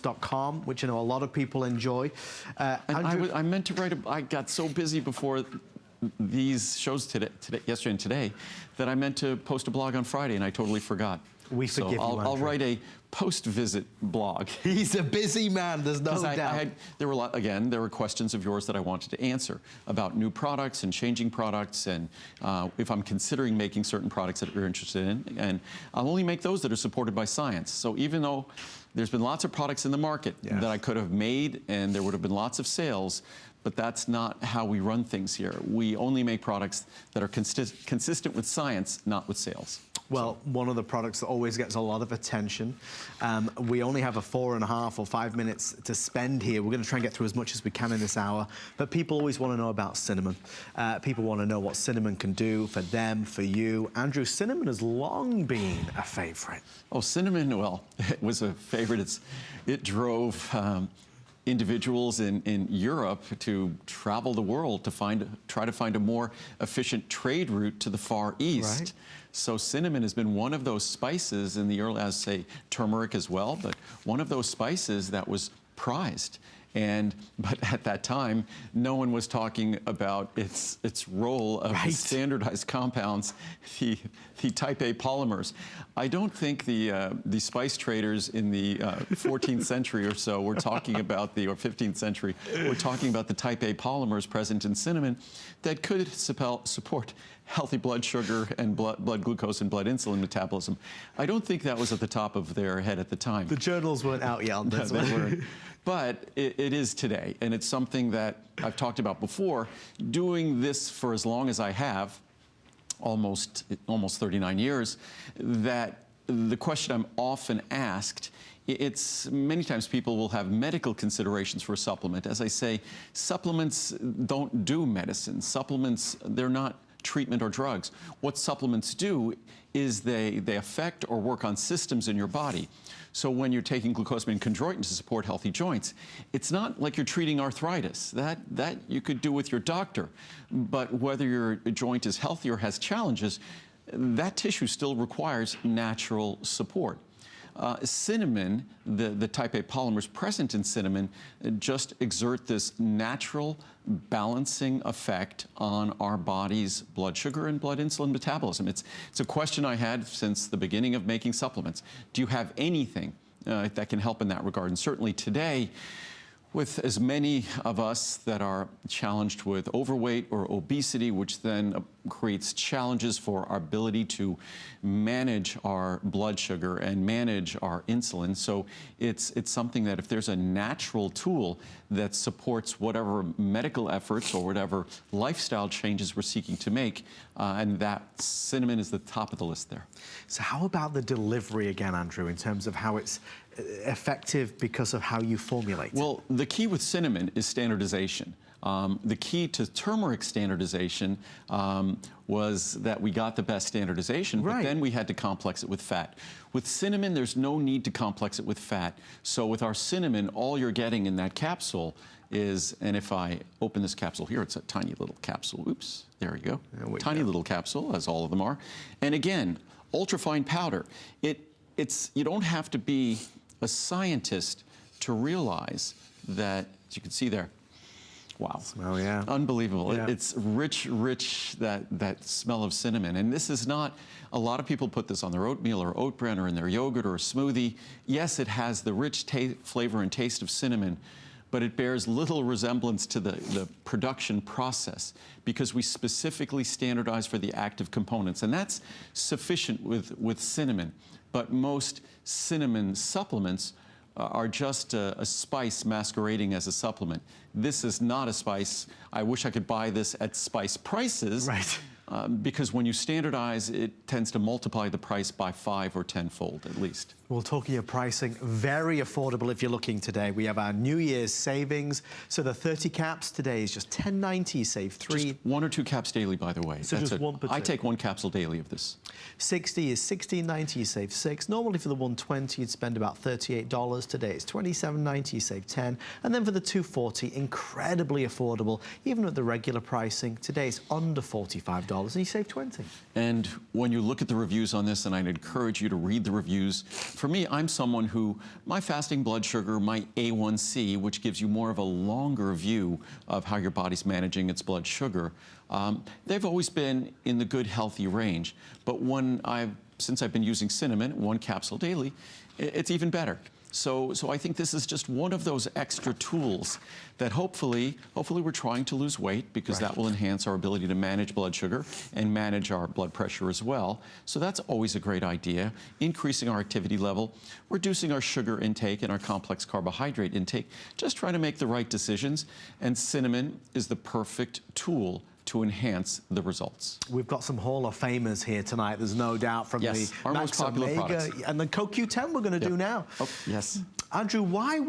.com, which I know a lot of people enjoy. I meant to write. I got so busy before these shows yesterday and today, that I meant to post a blog on Friday, and I totally forgot. We forgive you, Andrew. I'll write a post-visit blog. He's a busy man, there's no doubt. There were questions of yours that I wanted to answer about new products and changing products, and if I'm considering making certain products that you're interested in, and I'll only make those that are supported by science. So even though there's been lots of products in the market that I could have made, and there would have been lots of sales, but that's not how we run things here. We only make products that are consistent with science, not with sales. Well, one of the products that always gets a lot of attention. We only have a 4.5 or 5 minutes to spend here. We're going to try and get through as much as we can in this hour. But people always want to know about cinnamon. People want to know what cinnamon can do for them, for you. Andrew, cinnamon has long been a favorite. Oh, cinnamon, well, it was a favorite. It drove individuals in Europe to travel the world to try to find a more efficient trade route to the Far East. Right. So cinnamon has been one of those spices in the early, as say turmeric as well, but one of those spices that was prized. But at that time, no one was talking about its role of the standardized compounds, the type A polymers. I don't think the spice traders in the 14th century or so were talking about or 15th century, were talking about the type A polymers present in cinnamon that could support healthy blood sugar and blood glucose and blood insulin metabolism. I don't think that was at the top of their head at the time. The journals weren't out yet on this one. But it is today, and it's something that I've talked about before. Doing this for as long as I have, almost 39 years, that the question I'm often asked, many times people will have medical considerations for a supplement. As I say, supplements don't do medicine. Supplements, they're not treatment or drugs. What supplements do is they affect or work on systems in your body. So when you're taking glucosamine and chondroitin to support healthy joints, it's not like you're treating arthritis. That you could do with your doctor. But whether your joint is healthy or has challenges, that tissue still requires natural support. Cinnamon, the type A polymers present in cinnamon, just exert this natural balancing effect on our body's blood sugar and blood insulin metabolism. It's a question I had since the beginning of making supplements. Do you have anything that can help in that regard? And certainly today, with as many of us that are challenged with overweight or obesity, which then creates challenges for our ability to manage our blood sugar and manage our insulin. So it's something that if there's a natural tool that supports whatever medical efforts or whatever lifestyle changes we're seeking to make, and that cinnamon is the top of the list there. So how about the delivery again, Andrew, in terms of how it's effective because of how you formulate it? Well, the key with cinnamon is standardization. The key to turmeric standardization was that we got the best standardization, but then we had to complex it with fat. With cinnamon, there's no need to complex it with fat. So with our cinnamon, all you're getting in that capsule is, and if I open this capsule here, it's a tiny little capsule. Oops, there we go. Tiny little capsule, as all of them are. And again, ultrafine powder. You don't have to be a scientist to realize that, as you can see there, wow. Oh, yeah. Unbelievable. Yeah. It's rich, that smell of cinnamon. And this is not, a lot of people put this on their oatmeal or oat bran or in their yogurt or a smoothie. Yes, it has the rich flavor and taste of cinnamon, but it bears little resemblance to the production process because we specifically standardize for the active components. And that's sufficient with cinnamon. But most cinnamon supplements are just a spice masquerading as a supplement. This is not a spice. I wish I could buy this at spice prices. Right. Because when you standardize, it tends to multiply the price by 5 or 10-fold at least. Well, talking of pricing, very affordable if you're looking today. We have our New Year's savings. So the 30 caps today is just $10.90, you save 3. Just 1 or 2 caps daily, by the way. So that's just 1 per 2. I take 1 capsule daily of this. 60 is $16.90, you save 6. Normally for the 120, you'd spend about $38. Today it's $27.90, you save 10. And then for the 240, incredibly affordable, even at the regular pricing. Today it's under $45. and you save 20. And when you look at the reviews on this, and I'd encourage you to read the reviews, for me, I'm someone who, my fasting blood sugar, my A1C, which gives you more of a longer view of how your body's managing its blood sugar, they've always been in the good, healthy range. But since I've been using cinnamon, 1 capsule daily, it's even better. So I think this is just one of those extra tools that hopefully we're trying to lose weight, because that will enhance our ability to manage blood sugar and manage our blood pressure as well. So that's always a great idea. Increasing our activity level, reducing our sugar intake and our complex carbohydrate intake, just trying to make the right decisions. And cinnamon is the perfect tool to enhance the results. We've got some Hall of Famers here tonight, there's no doubt, from the our Max most popular Omega products. and the CoQ10 we're going to do now. Oh, yes. Andrew, why with